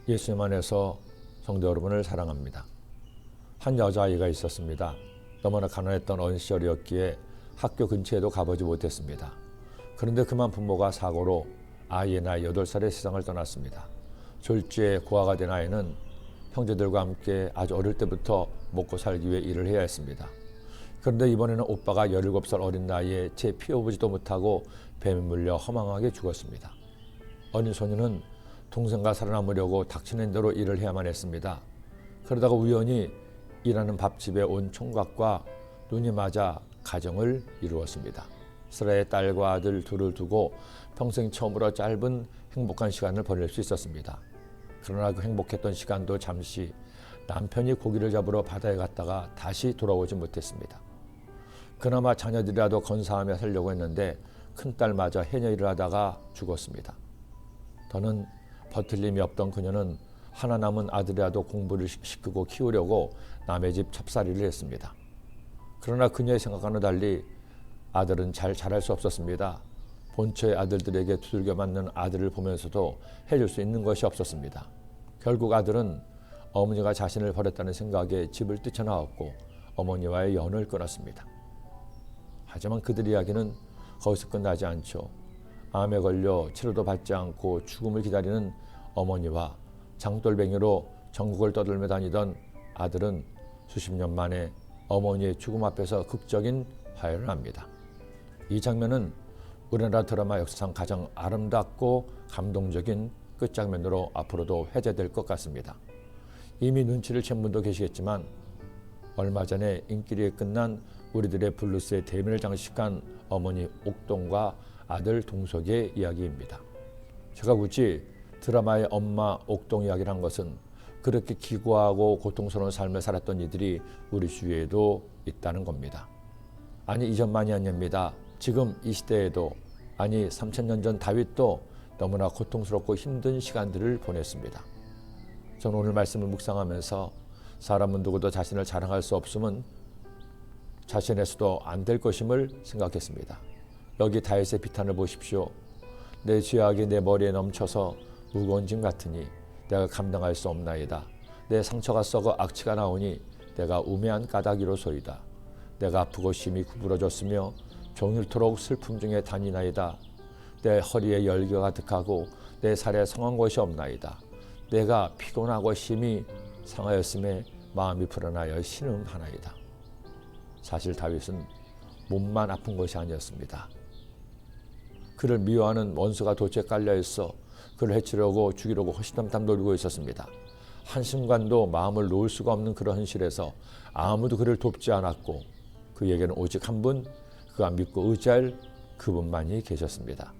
예수님 안에서 성도 여러분을 사랑합니다. 한 여자아이가 있었습니다. 너무나 가난했던 어린 시절이었기에 학교 근처에도 가보지 못했습니다. 그런데 그만 부모가 사고로 아이의 나이 8살에 세상을 떠났습니다. 졸지에 고아가 된 아이는 형제들과 함께 아주 어릴 때부터 먹고 살기 위해 일을 해야 했습니다. 그런데 이번에는 오빠가 17살 어린 나이에 채 피워보지도 못하고 뱀에 물려 허망하게 죽었습니다. 어린 소녀는 동생과 살아남으려고 닥치는 대로 일을 해야만 했습니다. 그러다가 우연히 일하는 밥집에 온 총각과 눈이 맞아 가정을 이루었습니다. 스라의 딸과 아들 둘을 두고 평생 처음으로 짧은 행복한 시간을 보낼 수 있었습니다. 그러나 그 행복했던 시간도 잠시 남편이 고기를 잡으러 바다에 갔다가 다시 돌아오지 못했습니다. 그나마 자녀들이라도 건사하며 살려고 했는데 큰딸마저 해녀 일을 하다가 죽었습니다. 더는 버틸 힘이 없던 그녀는 하나 남은 아들이라도 공부를 시키고 키우려고 남의 집 찹쌀이를 했습니다. 그러나 그녀의 생각과는 달리 아들은 잘 자랄 수 없었습니다. 본처의 아들들에게 두들겨 맞는 아들을 보면서도 해줄 수 있는 것이 없었습니다. 결국 아들은 어머니가 자신을 버렸다는 생각에 집을 뛰쳐나왔고 어머니와의 연을 끊었습니다. 하지만 그들 이야기는 거기서 끝나지 않죠. 암에 걸려 치료도 받지 않고 죽음을 기다리는 어머니와 장돌뱅이로 전국을 떠돌며 다니던 아들은 수십 년 만에 어머니의 죽음 앞에서 극적인 화해를 합니다. 이 장면은 우리나라 드라마 역사상 가장 아름답고 감동적인 끝장면으로 앞으로도 회자될 것 같습니다. 이미 눈치를 챈 분도 계시겠지만 얼마 전에 인기리에 끝난 우리들의 블루스의 대면을 장식한 어머니 옥동과 아들 동석의 이야기입니다. 제가 굳이 드라마의 엄마 옥동 이야기를 한 것은 그렇게 기구하고 고통스러운 삶을 살았던 이들이 우리 주위에도 있다는 겁니다. 아니 이전만이 아닙니다. 지금 이 시대에도, 아니 3000년 전 다윗도 너무나 고통스럽고 힘든 시간들을 보냈습니다. 저는 오늘 말씀을 묵상하면서 사람은 누구도 자신을 자랑할 수 없음은 자신에서도 안 될 것임을 생각했습니다. 여기 다윗의 비탄을 보십시오. 내 죄악이 내 머리에 넘쳐서 무거운 짐 같으니 내가 감당할 수 없나이다. 내 상처가 썩어 악취가 나오니 내가 우매한 까닭이로소이다. 내가 아프고 심히 구부러졌으며 종일토록 슬픔 중에 다니나이다. 내 허리에 열기가 가득하고 내 살에 성한 것이 없나이다. 내가 피곤하고 심히 상하였음에 마음이 불안하여 신음하나이다. 사실 다윗은 몸만 아픈 것이 아니었습니다. 그를 미워하는 원수가 도처에 깔려있어 그를 해치려고 죽이려고 호시탐탐 노리고 있었습니다. 한순간도 마음을 놓을 수가 없는 그런 현실에서 아무도 그를 돕지 않았고 그에게는 오직 한 분, 그가 믿고 의지할 그분만이 계셨습니다.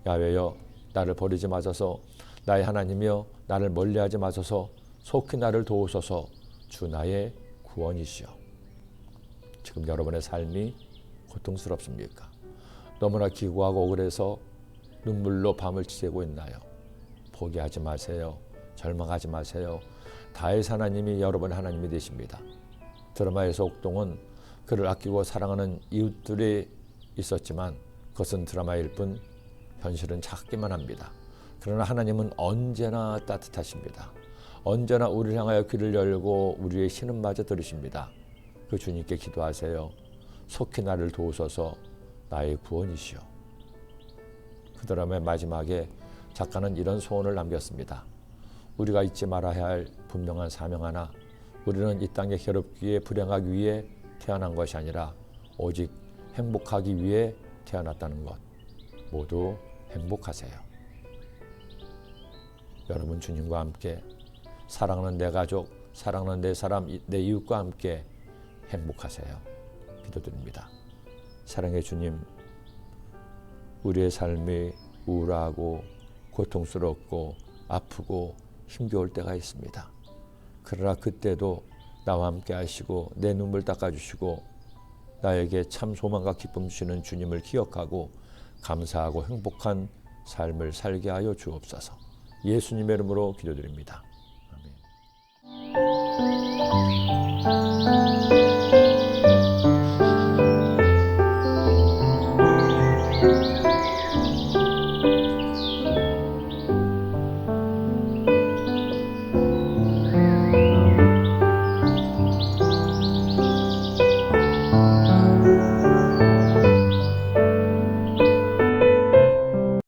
야훼여, 나를 버리지 마소서. 나의 하나님이여, 나를 멀리하지 마소서. 속히 나를 도우소서. 주 나의 구원이시여. 지금 여러분의 삶이 고통스럽습니까? 너무나 기구하고 억울해서 눈물로 밤을 지새고 있나요? 포기하지 마세요. 절망하지 마세요. 다윗 하나님이 여러분의 하나님이 되십니다. 드라마에서 옥동은 그를 아끼고 사랑하는 이웃들이 있었지만 그것은 드라마일 뿐 현실은 작기만 합니다. 그러나 하나님은 언제나 따뜻하십니다. 언제나 우리를 향하여 귀를 열고 우리의 신음마저 들으십니다. 그 주님께 기도하세요. 속히 나를 도우소서. 나의 구원이시여. 그 드라마의 마지막에 작가는 이런 소원을 남겼습니다. 우리가 잊지 말아야 할 분명한 사명 하나. 우리는 이 땅에 괴롭기에 불행하기 위해 태어난 것이 아니라 오직 행복하기 위해 태어났다는 것. 모두 행복하세요. 여러분 주님과 함께 사랑하는 내 가족, 사랑하는 내 사람, 내 이웃과 함께 행복하세요. 기도드립니다. 사랑의 주님, 우리의 삶이 우울하고 고통스럽고 아프고 힘겨울 때가 있습니다. 그러나 그때도 나와 함께 하시고 내 눈물 닦아주시고 나에게 참 소망과 기쁨 주시는 주님을 기억하고 감사하고 행복한 삶을 살게 하여 주옵소서. 예수님의 이름으로 기도드립니다.